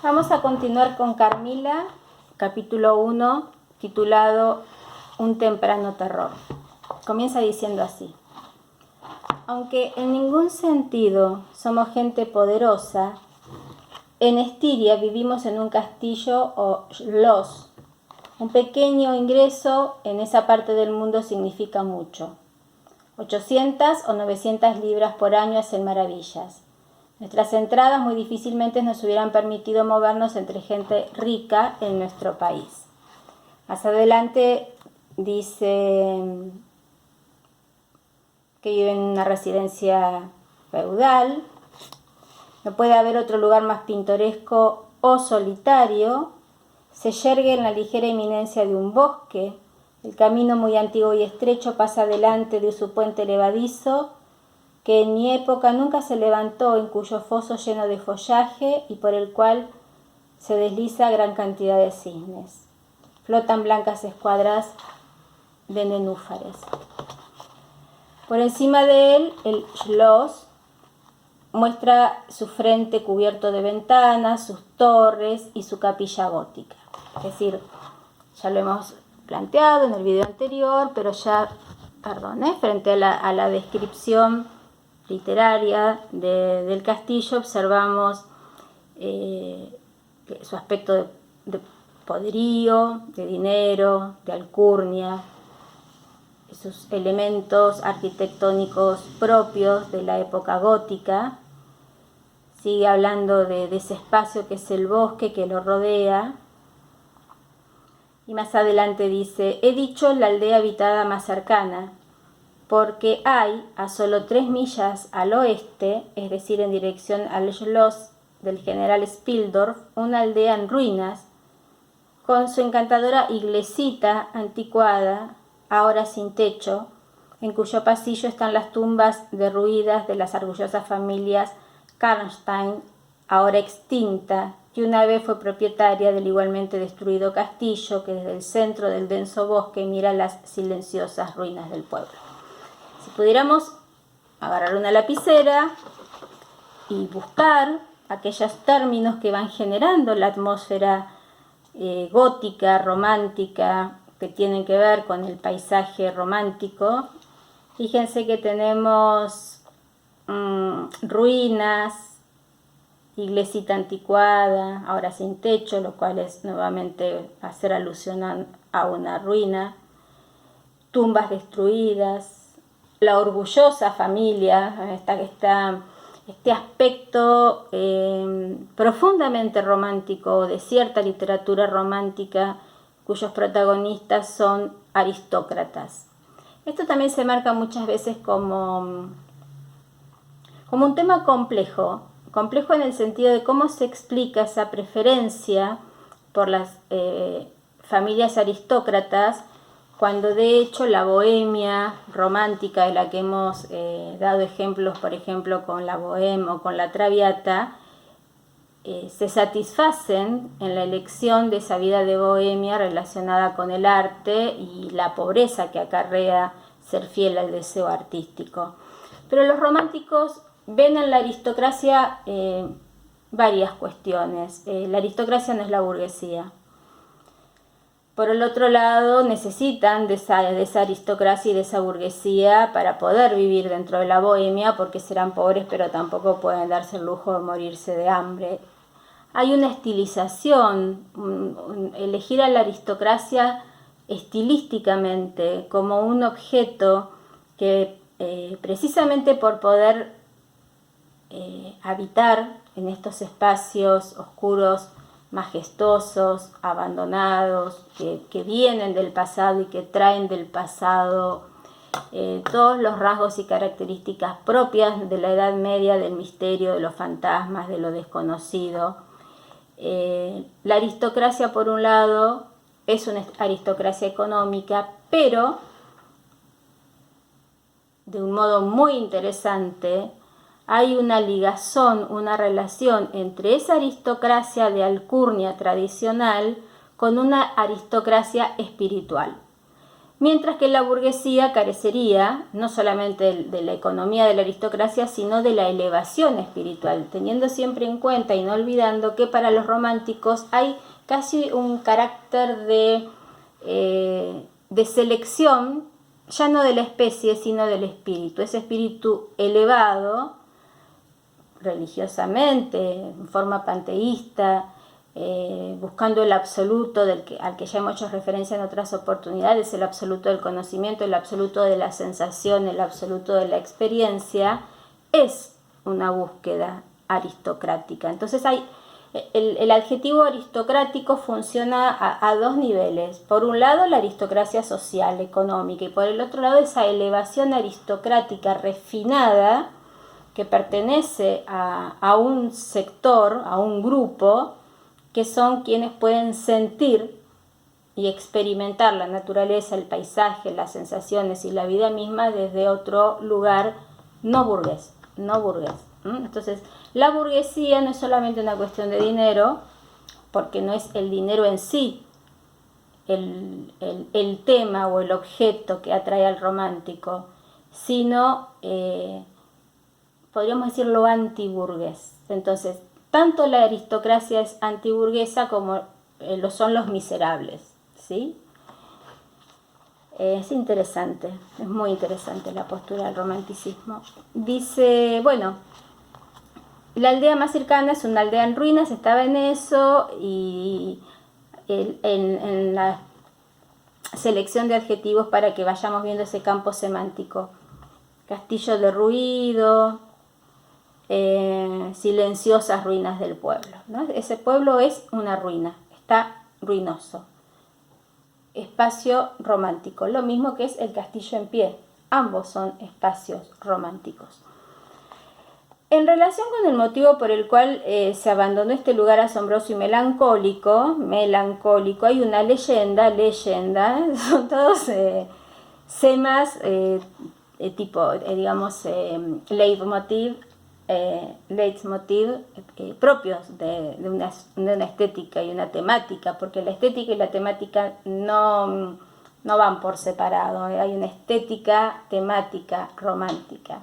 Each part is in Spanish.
Vamos a continuar con Carmila, capítulo 1, titulado Un temprano terror. Comienza diciendo así: aunque en ningún sentido somos gente poderosa, en Estiria vivimos en un castillo o schloss. Un pequeño ingreso en esa parte del mundo significa mucho. 800 o 900 libras por año hacen maravillas. Nuestras entradas muy difícilmente nos hubieran permitido movernos entre gente rica en nuestro país. Más adelante dice que vive en una residencia feudal. No puede haber otro lugar más pintoresco o solitario. Se yergue en la ligera eminencia de un bosque. El camino muy antiguo y estrecho pasa delante de su puente levadizo, que en mi época nunca se levantó, en cuyo foso lleno de follaje y por el cual se desliza gran cantidad de cisnes. Flotan blancas escuadras de nenúfares. Por encima de él, el schloss muestra su frente cubierto de ventanas, sus torres y su capilla gótica. Es decir, ya lo hemos planteado en el video anterior, pero ya, frente a la descripción literaria del castillo, observamos su aspecto de poderío, de dinero, de alcurnia, sus elementos arquitectónicos propios de la época gótica. Sigue hablando de ese espacio que es el bosque que lo rodea. Y más adelante dice: he dicho la aldea habitada más cercana, porque hay a solo 3 millas al oeste, es decir, en dirección al schloss del general Spildorf, una aldea en ruinas, con su encantadora iglesita anticuada, ahora sin techo, en cuyo pasillo están las tumbas derruidas de las orgullosas familias Karnstein, ahora extinta, que una vez fue propietaria del igualmente destruido castillo, que desde el centro del denso bosque mira las silenciosas ruinas del pueblo. Si pudiéramos agarrar una lapicera y buscar aquellos términos que van generando la atmósfera gótica, romántica, que tienen que ver con el paisaje romántico, fíjense que tenemos ruinas, iglesita anticuada, ahora sin techo, lo cual es nuevamente hacer alusión a una ruina, tumbas destruidas, la orgullosa familia, este aspecto profundamente romántico de cierta literatura romántica cuyos protagonistas son aristócratas. Esto también se marca muchas veces como un tema complejo en el sentido de cómo se explica esa preferencia por las familias aristócratas, cuando de hecho la bohemia romántica, de la que hemos dado ejemplos, por ejemplo con la Bohème o con la Traviata, se satisfacen en la elección de esa vida de bohemia relacionada con el arte y la pobreza que acarrea ser fiel al deseo artístico. Pero los románticos ven en la aristocracia varias cuestiones. La aristocracia no es la burguesía. Por el otro lado, necesitan de esa aristocracia y de esa burguesía para poder vivir dentro de la bohemia, porque serán pobres, pero tampoco pueden darse el lujo de morirse de hambre. Hay una estilización, elegir a la aristocracia estilísticamente como un objeto que precisamente por poder habitar en estos espacios oscuros, majestuosos, abandonados, que vienen del pasado y que traen del pasado todos los rasgos y características propias de la Edad Media, del misterio, de los fantasmas, de lo desconocido. La aristocracia, por un lado, es una aristocracia económica, pero de un modo muy interesante hay una ligazón, una relación entre esa aristocracia de alcurnia tradicional con una aristocracia espiritual. mientras que la burguesía carecería no solamente de la economía de la aristocracia, sino de la elevación espiritual, teniendo siempre en cuenta y no olvidando que para los románticos hay casi un carácter de selección, ya no de la especie, sino del espíritu. Ese espíritu elevado, religiosamente, en forma panteísta, buscando el absoluto al que ya hemos hecho referencia en otras oportunidades, el absoluto del conocimiento, el absoluto de la sensación, el absoluto de la experiencia, es una búsqueda aristocrática. Entonces el adjetivo aristocrático funciona a dos niveles. Por un lado, la aristocracia social, económica, y por el otro lado, esa elevación aristocrática refinada que pertenece a un sector, a un grupo, que son quienes pueden sentir y experimentar la naturaleza, el paisaje, las sensaciones y la vida misma desde otro lugar no burgués. Entonces, la burguesía no es solamente una cuestión de dinero, porque no es el dinero en sí el tema o el objeto que atrae al romántico, sino, podríamos decirlo, antiburgués. Entonces, tanto la aristocracia es antiburguesa como lo son los miserables, ¿sí? Es interesante, es muy interesante la postura del romanticismo. Dice, bueno, la aldea más cercana es una aldea en ruinas, estaba en eso, y en la selección de adjetivos para que vayamos viendo ese campo semántico. Castillo derruido, silenciosas ruinas del pueblo, ¿no? Ese pueblo es una ruina, está ruinoso. Espacio romántico, lo mismo que es el castillo en pie, ambos son espacios románticos. En relación con el motivo por el cual se abandonó este lugar asombroso y melancólico, hay una leyenda, son todos semas leitmotiv propios de una estética y una temática, porque la estética y la temática no van por separado, hay una estética temática romántica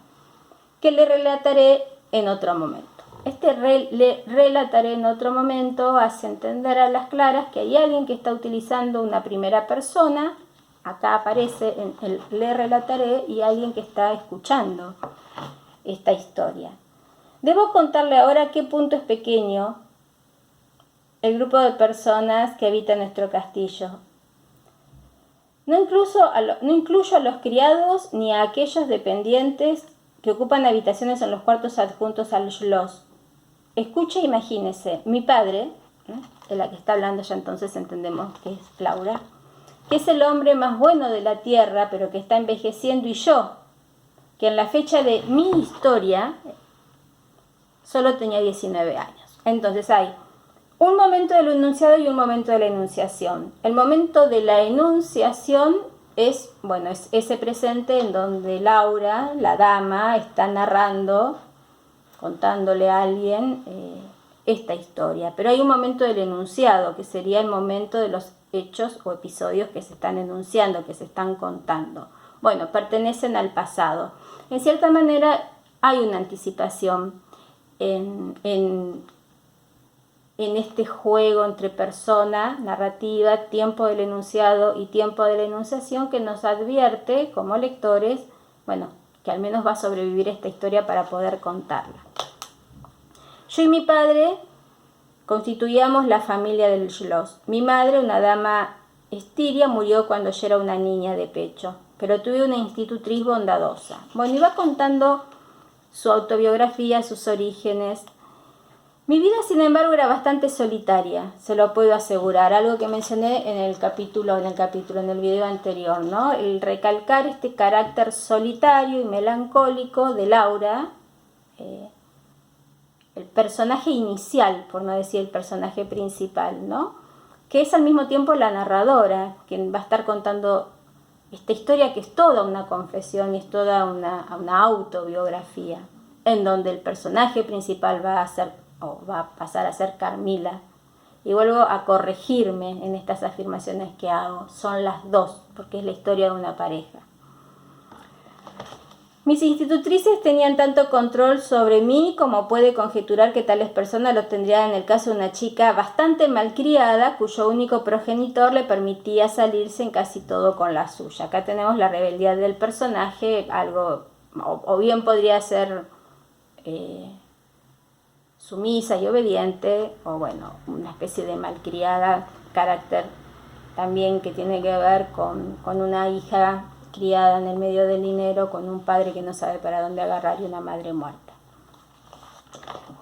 que le relataré en otro momento. Le relataré en otro momento hace entender a las claras que hay alguien que está utilizando una primera persona, acá aparece en el le relataré, y alguien que está escuchando esta historia. Debo contarle ahora qué punto es pequeño el grupo de personas que habita nuestro castillo. No incluyo a los criados ni a aquellos dependientes que ocupan habitaciones en los cuartos adjuntos al schloss. Escuche e imagínese, mi padre, de la que está hablando ya entonces entendemos que es Laura, que es el hombre más bueno de la tierra, pero que está envejeciendo, y yo, que en la fecha de mi historia solo tenía 19 años. Entonces hay un momento del enunciado y un momento de la enunciación. El momento de la enunciación es ese presente en donde Laura, la dama, está narrando, contándole a alguien esta historia. Pero hay un momento del enunciado, que sería el momento de los hechos o episodios que se están enunciando, que se están contando. Bueno, pertenecen al pasado. En cierta manera hay una anticipación en este juego entre persona, narrativa, tiempo del enunciado y tiempo de la enunciación, que nos advierte como lectores, que al menos va a sobrevivir esta historia para poder contarla. Yo y mi padre constituíamos la familia del schloss. Mi madre, una dama estiria, murió cuando yo era una niña de pecho, pero tuve una institutriz bondadosa. Y va contando su autobiografía, sus orígenes. Mi vida, sin embargo, era bastante solitaria, se lo puedo asegurar, algo que mencioné en el video anterior, ¿no? El recalcar este carácter solitario y melancólico de Laura, el personaje inicial, por no decir el personaje principal, ¿no? Que es al mismo tiempo la narradora, quien va a estar contando esta historia, que es toda una confesión y es toda una autobiografía, en donde el personaje principal va a pasar a ser Carmila, Y vuelvo a corregirme en estas afirmaciones que hago. Son las dos, porque es la historia de una pareja. Mis institutrices tenían tanto control sobre mí como puede conjeturar que tales personas lo tendrían en el caso de una chica bastante malcriada, cuyo único progenitor le permitía salirse en casi todo con la suya. Acá tenemos la rebeldía del personaje, algo, o bien podría ser sumisa y obediente, o bueno, una especie de malcriada, carácter también que tiene que ver con una hija criada en el medio del dinero, con un padre que no sabe para dónde agarrar y una madre muerta.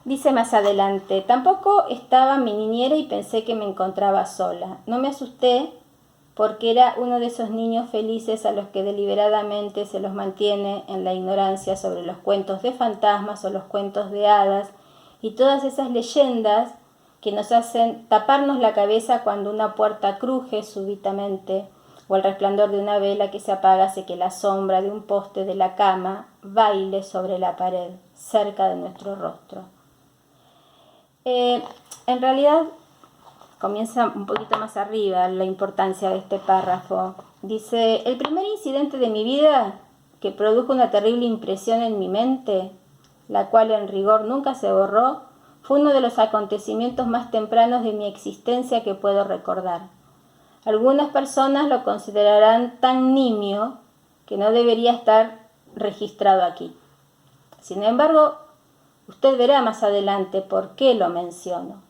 Dice más adelante, tampoco estaba mi niñera y pensé que me encontraba sola. No me asusté porque era uno de esos niños felices a los que deliberadamente se los mantiene en la ignorancia sobre los cuentos de fantasmas o los cuentos de hadas y todas esas leyendas que nos hacen taparnos la cabeza cuando una puerta cruje súbitamente o el resplandor de una vela que se apaga hace que la sombra de un poste de la cama baile sobre la pared, cerca de nuestro rostro. En realidad, comienza un poquito más arriba la importancia de este párrafo. Dice, el primer incidente de mi vida que produjo una terrible impresión en mi mente, la cual en rigor nunca se borró, fue uno de los acontecimientos más tempranos de mi existencia que puedo recordar. Algunas personas lo considerarán tan nimio que no debería estar registrado aquí. Sin embargo, usted verá más adelante por qué lo menciono.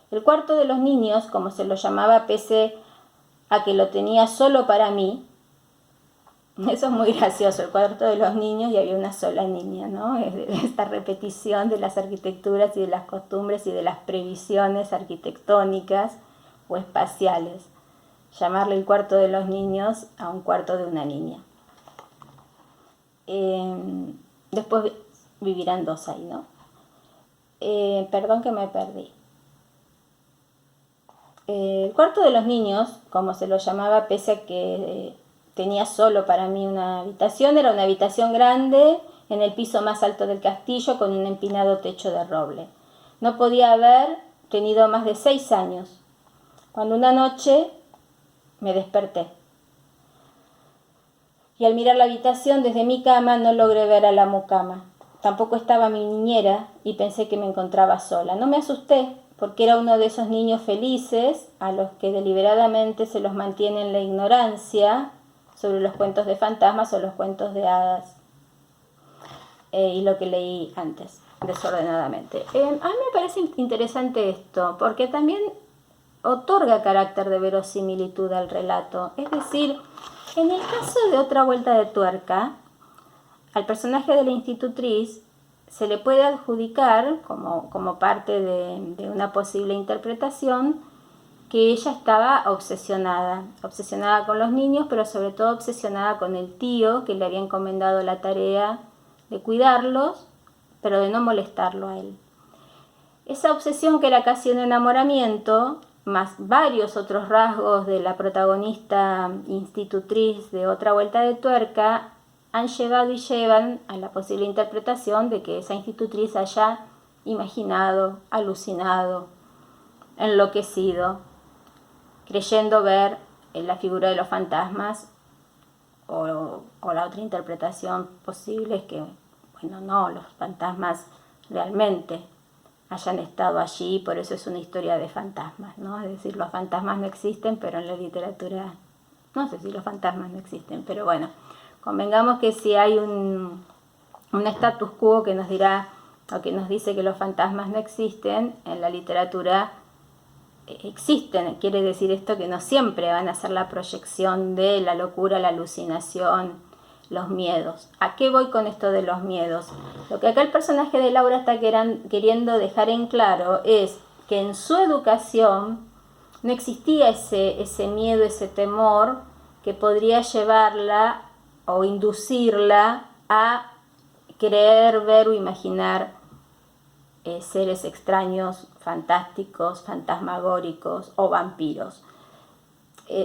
El cuarto de los niños, como se lo llamaba pese a que lo tenía solo para mí, eso es muy gracioso, el cuarto de los niños y había una sola niña, ¿no? Esta repetición de las arquitecturas y de las costumbres y de las previsiones arquitectónicas o espaciales. Llamarle el cuarto de los niños a un cuarto de una niña. Después vivirán dos ahí, ¿no? Perdón que me perdí. El cuarto de los niños, como se lo llamaba, pese a que tenía solo para mí una habitación, era una habitación grande en el piso más alto del castillo con un empinado techo de roble. No podía haber tenido más de 6 años, cuando una noche me desperté. Y al mirar la habitación desde mi cama no logré ver a la mucama. Tampoco estaba mi niñera y pensé que me encontraba sola. No me asusté porque era uno de esos niños felices a los que deliberadamente se los mantiene en la ignorancia sobre los cuentos de fantasmas o los cuentos de hadas. Y lo que leí antes, desordenadamente. A mí me parece interesante esto porque también otorga carácter de verosimilitud al relato. Es decir, en el caso de Otra vuelta de tuerca, al personaje de la institutriz se le puede adjudicar, como parte de una posible interpretación, que ella estaba obsesionada con los niños, pero sobre todo obsesionada con el tío, que le había encomendado la tarea de cuidarlos, pero de no molestarlo a él. Esa obsesión, que era casi un enamoramiento, más varios otros rasgos de la protagonista institutriz de Otra vuelta de tuerca, han llevado y llevan a la posible interpretación de que esa institutriz haya imaginado, alucinado, enloquecido, creyendo ver en la figura de los fantasmas, o la otra interpretación posible es que, bueno, no, los fantasmas realmente hayan estado allí, por eso es una historia de fantasmas, ¿no? Es decir, los fantasmas no existen, pero en la literatura, no sé si los fantasmas no existen, pero bueno, convengamos que si hay un status quo que nos dirá, o que nos dice que los fantasmas no existen, en la literatura existen. Quiere decir esto que no siempre van a ser la proyección de la locura, la alucinación, los miedos. ¿A qué voy con esto de los miedos? Lo que acá el personaje de Laura está queriendo dejar en claro es que en su educación no existía ese miedo, ese temor que podría llevarla o inducirla a creer, ver o imaginar seres extraños, fantásticos, fantasmagóricos o vampiros.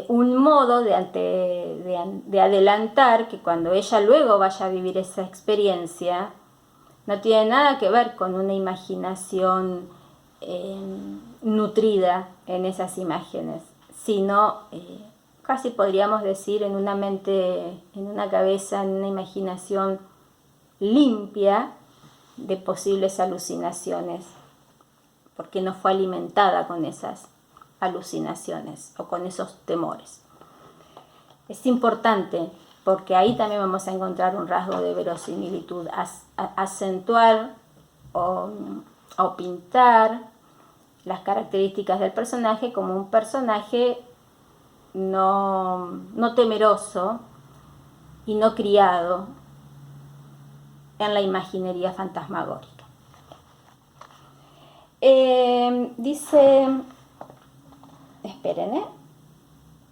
Un modo de adelantar que cuando ella luego vaya a vivir esa experiencia no tiene nada que ver con una imaginación nutrida en esas imágenes, sino casi podríamos decir en una mente, en una cabeza, en una imaginación limpia de posibles alucinaciones, porque no fue alimentada con esas alucinaciones o con esos temores. Es importante porque ahí también vamos a encontrar un rasgo de verosimilitud, acentuar o pintar las características del personaje como un personaje no temeroso y no criado en la imaginería fantasmagórica. Dice, esperen,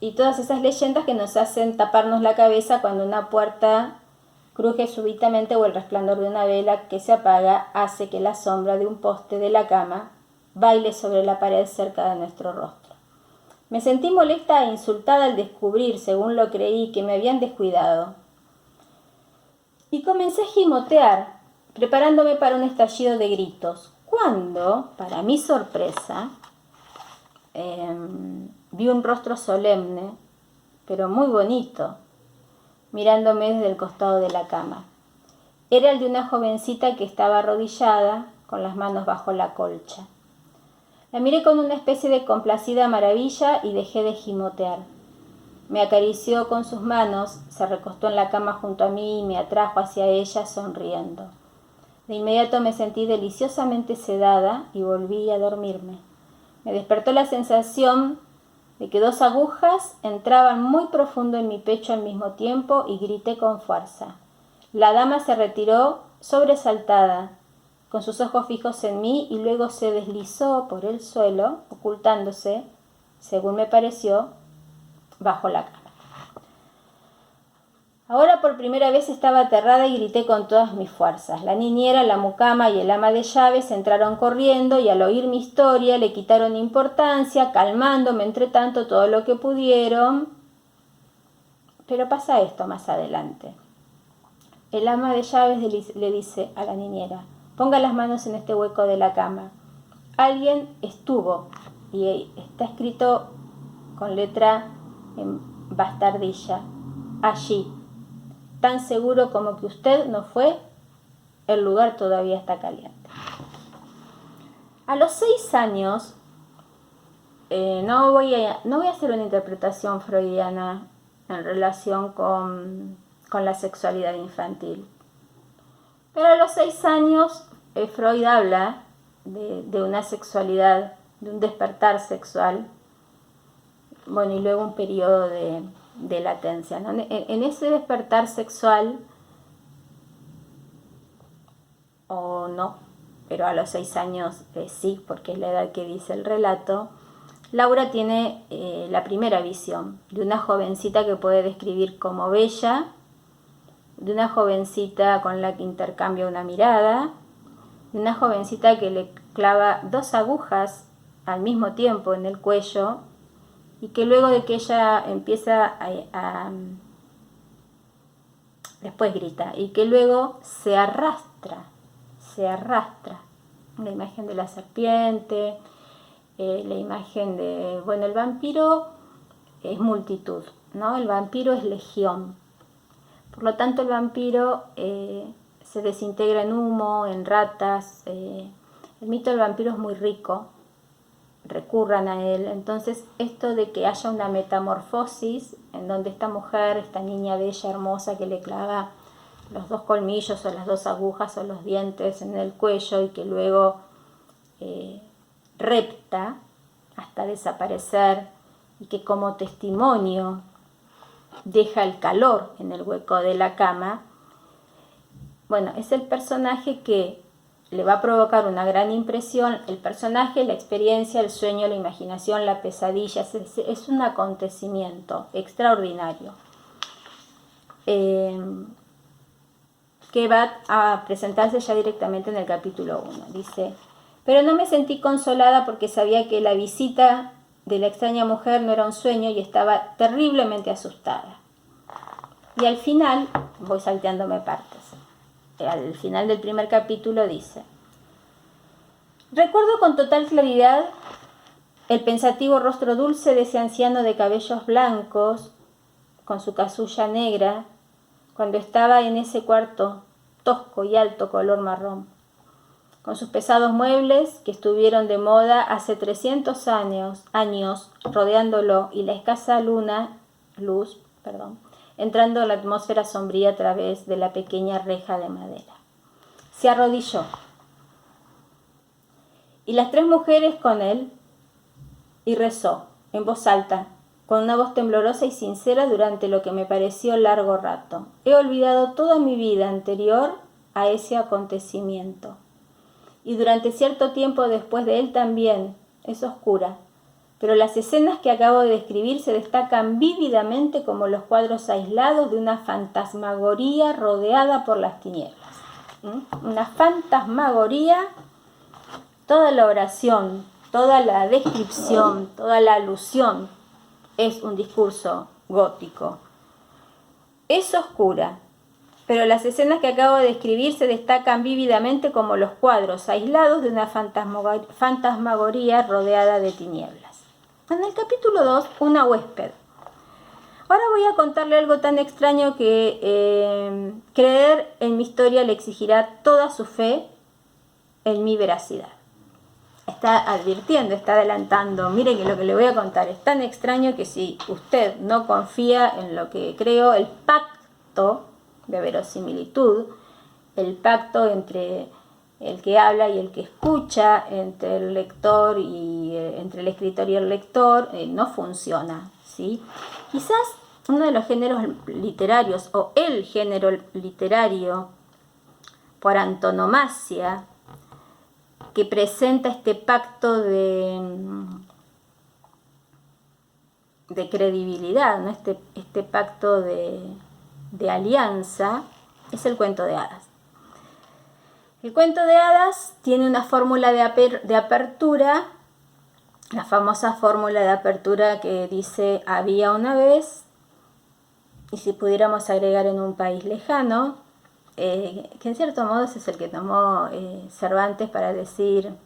y todas esas leyendas que nos hacen taparnos la cabeza cuando una puerta cruje súbitamente o el resplandor de una vela que se apaga hace que la sombra de un poste de la cama baile sobre la pared cerca de nuestro rostro. Me sentí molesta e insultada al descubrir, según lo creí, que me habían descuidado. Y comencé a gimotear, preparándome para un estallido de gritos, cuando, para mi sorpresa, vi un rostro solemne, pero muy bonito, mirándome desde el costado de la cama. Era el de una jovencita que estaba arrodillada, con las manos bajo la colcha. La miré con una especie de complacida maravilla y dejé de gimotear. Me acarició con sus manos, se recostó en la cama junto a mí y me atrajo hacia ella sonriendo. De inmediato me sentí deliciosamente sedada y volví a dormirme. Me despertó la sensación de que 2 agujas entraban muy profundo en mi pecho al mismo tiempo y grité con fuerza. La dama se retiró sobresaltada, con sus ojos fijos en mí, y luego se deslizó por el suelo, ocultándose, según me pareció, bajo la cama. Ahora por primera vez estaba aterrada y grité con todas mis fuerzas. La niñera, la mucama y el ama de llaves entraron corriendo y al oír mi historia le quitaron importancia, calmándome entre tanto todo lo que pudieron. Pero pasa esto más adelante. El ama de llaves le dice a la niñera: ponga las manos en este hueco de la cama. Alguien estuvo, y está escrito con letra en bastardilla, allí. Tan seguro como que usted no fue, el lugar todavía está caliente. A los 6 años, no voy a hacer una interpretación freudiana en relación con la sexualidad infantil. Pero a los 6 años, Freud habla de una sexualidad, de un despertar sexual, bueno, y luego un periodo de latencia, ¿no? En ese despertar sexual, o no, pero a los 6 años sí, porque es la edad que dice el relato, Laura tiene la primera visión de una jovencita que puede describir como bella, de una jovencita con la que intercambia una mirada, de una jovencita que le clava 2 agujas al mismo tiempo en el cuello, y que luego de que ella empieza después grita, y que luego se arrastra, la imagen de la serpiente, la imagen de, bueno, el vampiro es multitud, ¿no? El vampiro es legión, por lo tanto el vampiro se desintegra en humo, en ratas, el mito del vampiro es muy rico, recurran a él. Entonces esto de que haya una metamorfosis en donde esta mujer, esta niña bella, hermosa, que le clava los 2 colmillos o las 2 agujas o los dientes en el cuello y que luego repta hasta desaparecer, y que como testimonio deja el calor en el hueco de la cama, bueno, es el personaje que le va a provocar una gran impresión. El personaje, la experiencia, el sueño, la imaginación, la pesadilla, es un acontecimiento extraordinario que va a presentarse ya directamente en el capítulo 1. Dice: pero no me sentí consolada porque sabía que la visita de la extraña mujer no era un sueño y estaba terriblemente asustada. Y al final, voy salteándome partes, al final del primer capítulo dice: Recuerdo con total claridad el pensativo rostro dulce de ese anciano de cabellos blancos, con su casulla negra, cuando estaba en ese cuarto tosco y alto color marrón, con sus pesados muebles que estuvieron de moda hace 300 años rodeándolo y la escasa luz, entrando en la atmósfera sombría a través de la pequeña reja de madera. Se arrodilló. Y las 3 mujeres con él, y rezó, en voz alta, con una voz temblorosa y sincera durante lo que me pareció largo rato. He olvidado toda mi vida anterior a ese acontecimiento. Y durante cierto tiempo después de él también, es oscura. Pero las escenas que acabo de describir se destacan vívidamente como los cuadros aislados de una fantasmagoría rodeada por las tinieblas. Una fantasmagoría, toda la oración, toda la descripción, toda la alusión es un discurso gótico. Es oscura, pero las escenas que acabo de describir se destacan vívidamente como los cuadros aislados de una fantasmagoría rodeada de tinieblas. En el capítulo 2, una huésped. Ahora voy a contarle algo tan extraño que creer en mi historia le exigirá toda su fe en mi veracidad. Está advirtiendo, está adelantando. Miren que lo que le voy a contar es tan extraño que si usted no confía en lo que creo, el pacto de verosimilitud, el pacto entre el que habla y el que escucha, entre el lector y entre el escritor y el lector, no funciona, ¿sí? Quizás uno de los géneros literarios o el género literario por antonomasia que presenta este pacto de credibilidad, ¿no? Este pacto de alianza, es el cuento de hadas. El cuento de hadas tiene una fórmula de apertura, la famosa fórmula de apertura que dice había una vez, y si pudiéramos agregar en un país lejano, que en cierto modo ese es el que tomó Cervantes para decir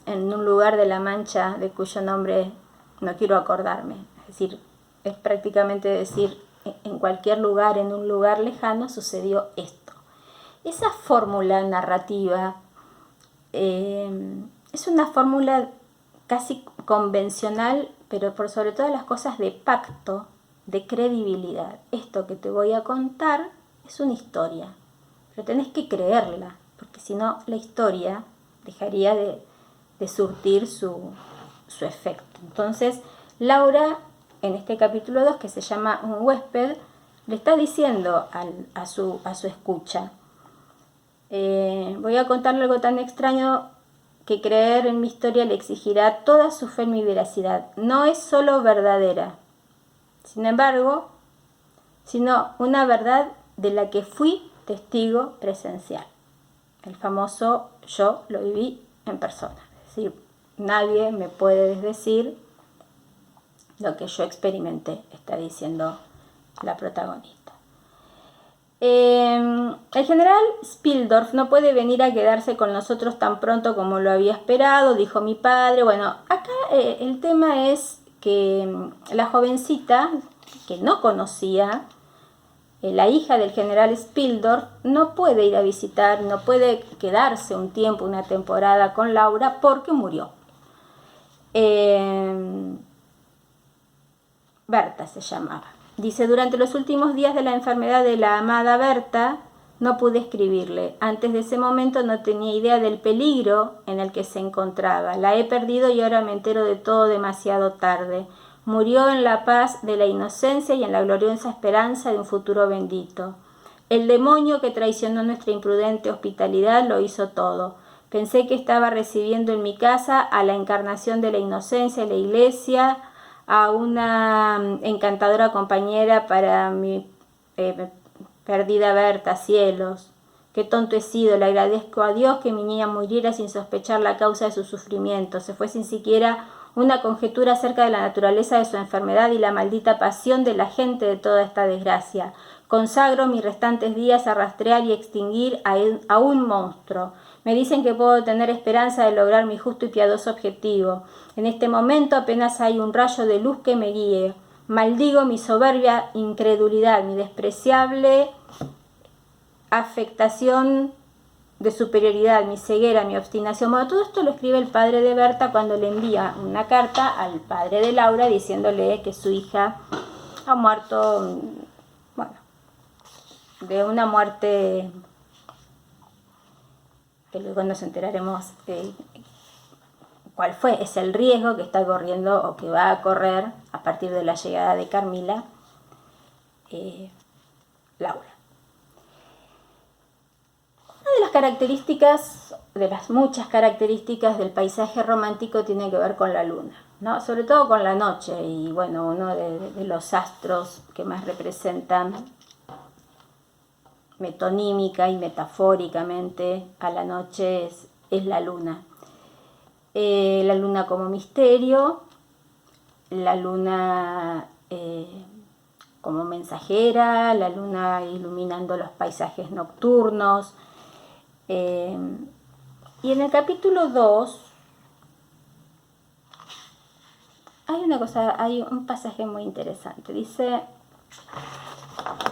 en un lugar de la Mancha de cuyo nombre no quiero acordarme. Es decir, es prácticamente decir en cualquier lugar, en un lugar lejano sucedió esto. Esa fórmula narrativa es una fórmula casi convencional, pero por sobre todas las cosas de pacto, de credibilidad. Esto que te voy a contar es una historia, pero tenés que creerla, porque si no la historia dejaría de surtir su efecto. Entonces, Laura, en este capítulo 2, que se llama Un huésped, le está diciendo a su escucha, voy a contarle algo tan extraño que creer en mi historia le exigirá toda su fe en mi veracidad. No es solo verdadera, sin embargo, sino una verdad de la que fui testigo presencial. El famoso yo lo viví en persona. Es decir, nadie me puede decir lo que yo experimenté, está diciendo la protagonista. El general Spildorf no puede venir a quedarse con nosotros tan pronto como lo había esperado, dijo mi padre. Bueno, acá el tema es que la jovencita, que no conocía, la hija del general Spildorf, no puede ir a visitar, no puede quedarse un tiempo, una temporada con Laura porque murió. Berta se llamaba. Dice, durante los últimos días de la enfermedad de la amada Berta, no pude escribirle. Antes de ese momento no tenía idea del peligro en el que se encontraba. La he perdido y ahora me entero de todo demasiado tarde. Murió en la paz de la inocencia y en la gloriosa esperanza de un futuro bendito. El demonio que traicionó nuestra imprudente hospitalidad lo hizo todo. Pensé que estaba recibiendo en mi casa a la encarnación de la inocencia y la iglesia, a una encantadora compañera para mi perdida Berta, cielos. Qué tonto he sido, le agradezco a Dios que mi niña muriera sin sospechar la causa de su sufrimiento. Se fue sin siquiera una conjetura acerca de la naturaleza de su enfermedad y la maldita pasión de la gente de toda esta desgracia. Consagro mis restantes días a rastrear y extinguir a un monstruo. Me dicen que puedo tener esperanza de lograr mi justo y piadoso objetivo. En este momento apenas hay un rayo de luz que me guíe. Maldigo mi soberbia incredulidad, mi despreciable afectación de superioridad, mi ceguera, mi obstinación. Bueno, todo esto lo escribe el padre de Berta cuando le envía una carta al padre de Laura diciéndole que su hija ha muerto, bueno, de una muerte que luego nos enteraremos cuál fue. Es el riesgo que está corriendo o que va a correr a partir de la llegada de Carmila, Laura. Una de las características, de las muchas características del paisaje romántico tiene que ver con la luna, ¿no? Sobre todo con la noche, y bueno, uno de los astros que más representan metonímica y metafóricamente a la noche es la luna. La luna como misterio, la luna como mensajera, la luna iluminando los paisajes nocturnos. Y en el capítulo 2 hay un pasaje muy interesante. Dice,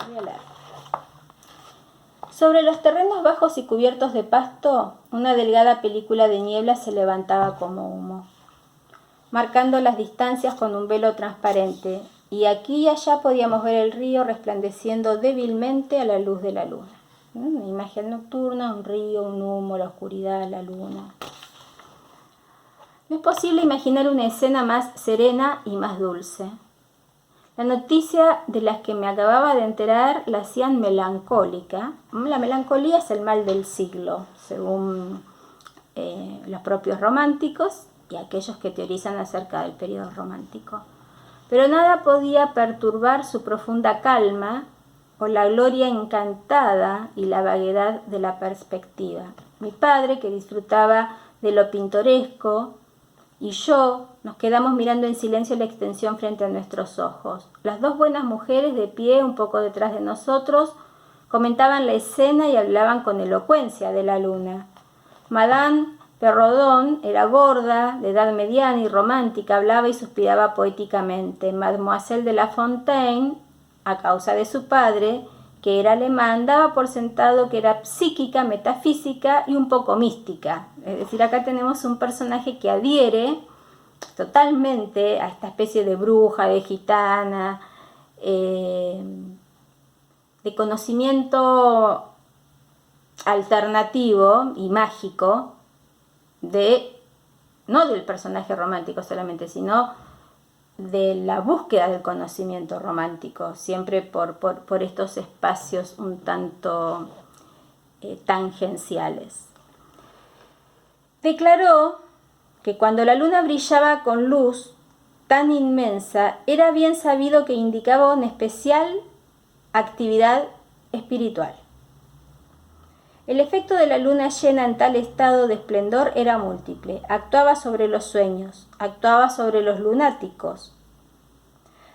voy a leer. Sobre los terrenos bajos y cubiertos de pasto, una delgada película de niebla se levantaba como humo, marcando las distancias con un velo transparente, y aquí y allá podíamos ver el río resplandeciendo débilmente a la luz de la luna. Una imagen nocturna, un río, un humo, la oscuridad, la luna. No es posible imaginar una escena más serena y más dulce. La noticia de las que me acababa de enterar la hacían melancólica. La melancolía es el mal del siglo, según los propios románticos y aquellos que teorizan acerca del periodo romántico. Pero nada podía perturbar su profunda calma o la gloria encantada y la vaguedad de la perspectiva. Mi padre, que disfrutaba de lo pintoresco, y yo nos quedamos mirando en silencio la extensión frente a nuestros ojos. Las dos buenas mujeres de pie, un poco detrás de nosotros, comentaban la escena y hablaban con elocuencia de la luna. Madame Perrodon era gorda, de edad mediana y romántica, hablaba y suspiraba poéticamente. Mademoiselle de la Fontaine, a causa de su padre, que era alemán, daba por sentado que era psíquica, metafísica y un poco mística. Es decir, acá tenemos un personaje que adhiere totalmente a esta especie de bruja, de gitana, de conocimiento alternativo y mágico, no del personaje romántico solamente, sino de la búsqueda del conocimiento romántico, siempre por estos espacios un tanto tangenciales. Declaró que cuando la luna brillaba con luz tan inmensa, era bien sabido que indicaba una especial actividad espiritual. El efecto de la luna llena en tal estado de esplendor era múltiple. Actuaba sobre los sueños, actuaba sobre los lunáticos,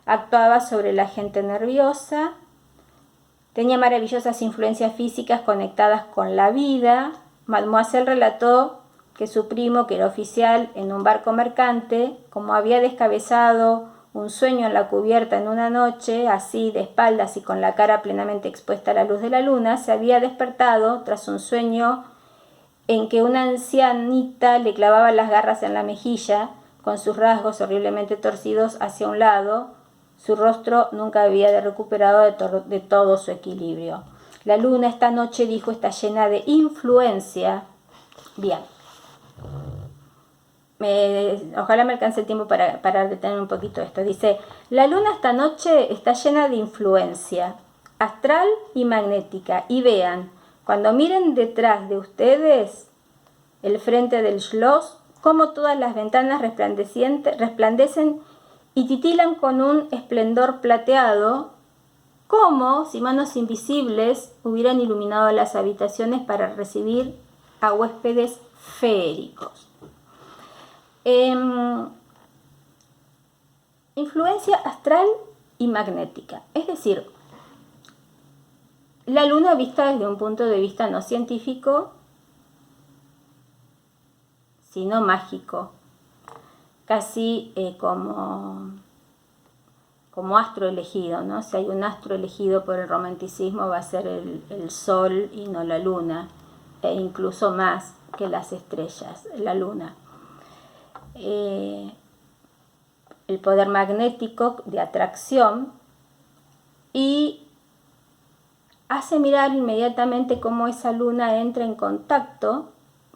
actuaba sobre la gente nerviosa, tenía maravillosas influencias físicas conectadas con la vida. Mademoiselle relató que su primo, que era oficial en un barco mercante, como había descabezado un sueño en la cubierta en una noche, así de espaldas y con la cara plenamente expuesta a la luz de la luna, se había despertado tras un sueño en que una ancianita le clavaba las garras en la mejilla, con sus rasgos horriblemente torcidos hacia un lado. Su rostro nunca había recuperado de todo su equilibrio. La luna esta noche, dijo, está llena de influencia. Bien. Ojalá me alcance el tiempo para detener un poquito esto. Dice, la luna esta noche está llena de influencia astral y magnética. Y vean, cuando miren detrás de ustedes el frente del schloss, como todas las ventanas resplandecen y titilan con un esplendor plateado, como si manos invisibles hubieran iluminado las habitaciones para recibir a huéspedes feéricos. Influencia astral y magnética, es decir, la luna vista desde un punto de vista no científico sino mágico, casi como astro elegido, ¿no? Si hay un astro elegido por el romanticismo va a ser el sol y no la luna, e incluso más que las estrellas, la luna. El poder magnético de atracción, y hace mirar inmediatamente cómo esa luna entra en contacto,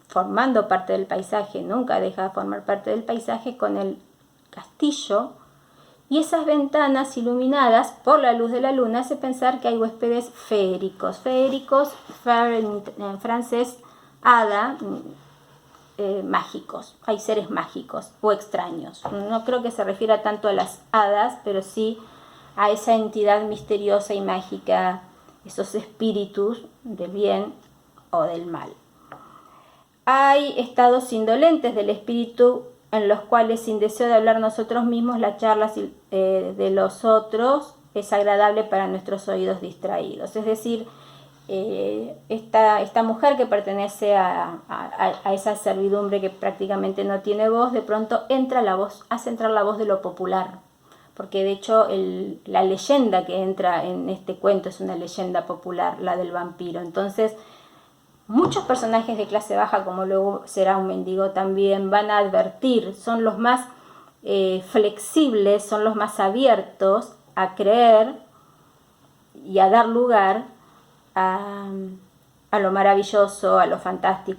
formando parte del paisaje, nunca deja de formar parte del paisaje, con el castillo, y esas ventanas iluminadas por la luz de la luna hace pensar que hay huéspedes feéricos. Feéricos, en francés, hada, mágicos. Hay seres mágicos o extraños. No creo que se refiera tanto a las hadas, pero sí a esa entidad misteriosa y mágica, esos espíritus del bien o del mal. Hay estados indolentes del espíritu en los cuales, sin deseo de hablar nosotros mismos, la charla de los otros es agradable para nuestros oídos distraídos. Es decir, esta mujer que pertenece a esa servidumbre que prácticamente no tiene voz, de pronto hace entrar la voz de lo popular, porque de hecho la leyenda que entra en este cuento es una leyenda popular, la del vampiro. Entonces, muchos personajes de clase baja, como luego será un mendigo también, van a advertir, son los más flexibles, son los más abiertos a creer y a dar lugar a lo maravilloso, a lo fantástico,